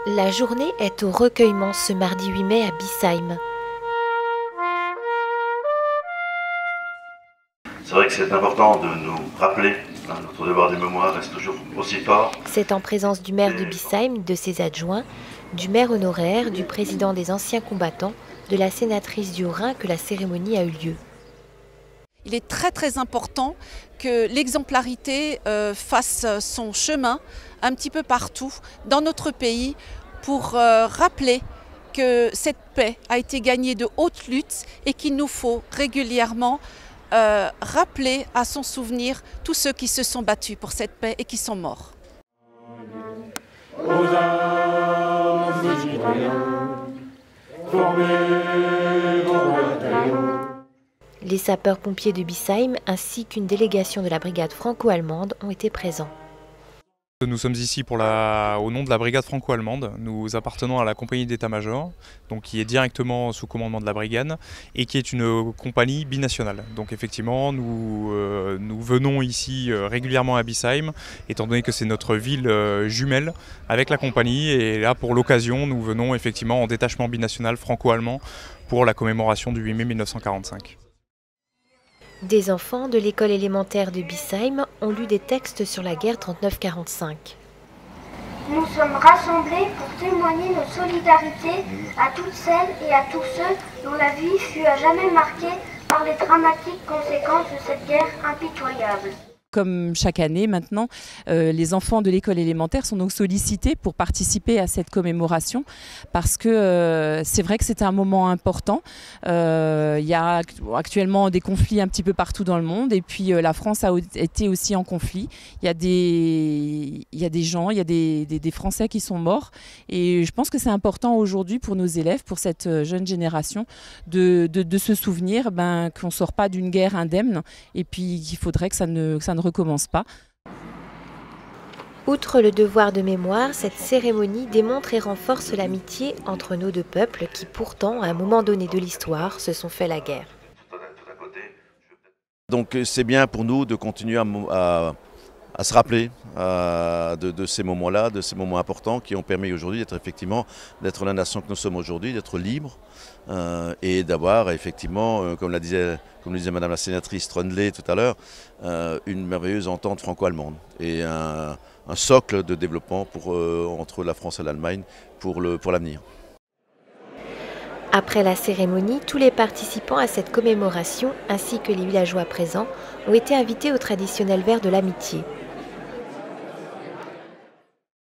La journée est au recueillement ce mardi 8 mai à Bissheim. C'est vrai que c'est important de nous rappeler, notre devoir de mémoire reste toujours aussi fort. C'est en présence du maire de Bissheim, de ses adjoints, du maire honoraire, du président des anciens combattants, de la sénatrice du Haut-Rhin que la cérémonie a eu lieu. Il est très important que l'exemplarité fasse son chemin un petit peu partout dans notre pays pour rappeler que cette paix a été gagnée de haute lutte et qu'il nous faut régulièrement rappeler à son souvenir tous ceux qui se sont battus pour cette paix et qui sont morts. Les sapeurs-pompiers de Bissheim ainsi qu'une délégation de la brigade franco-allemande ont été présents. Nous sommes ici au nom de la brigade franco-allemande. Nous appartenons à la compagnie d'état-major, qui est directement sous commandement de la brigade et qui est une compagnie binationale. Donc effectivement, nous venons ici régulièrement à Bissheim, étant donné que c'est notre ville jumelle avec la compagnie. Et là, pour l'occasion, nous venons effectivement en détachement binational franco-allemand pour la commémoration du 8 mai 1945. Des enfants de l'école élémentaire de Bissheim ont lu des textes sur la guerre 39-45. Nous sommes rassemblés pour témoigner nos solidarités à toutes celles et à tous ceux dont la vie fut à jamais marquée par les dramatiques conséquences de cette guerre impitoyable. Comme chaque année maintenant, les enfants de l'école élémentaire sont donc sollicités pour participer à cette commémoration parce que c'est vrai que c'est un moment important. Il y a actuellement des conflits un petit peu partout dans le monde et puis la France a été aussi en conflit. Il y a des gens, il y a des Français qui sont morts et je pense que c'est important aujourd'hui pour nos élèves, pour cette jeune génération de se souvenir qu'on ne sort pas d'une guerre indemne et puis qu'il faudrait que ça ne recommence pas. Outre le devoir de mémoire, cette cérémonie démontre et renforce l'amitié entre nos deux peuples qui pourtant, à un moment donné de l'histoire, se sont fait la guerre. Donc c'est bien pour nous de continuer à se rappeler de ces moments-là, de ces moments importants qui ont permis aujourd'hui d'être la nation que nous sommes aujourd'hui, d'être libres et d'avoir effectivement, comme le disait Madame la sénatrice Trondlé tout à l'heure, une merveilleuse entente franco-allemande et un socle de développement entre la France et l'Allemagne pour l'avenir. Après la cérémonie, tous les participants à cette commémoration, ainsi que les villageois présents, ont été invités au traditionnel verre de l'amitié.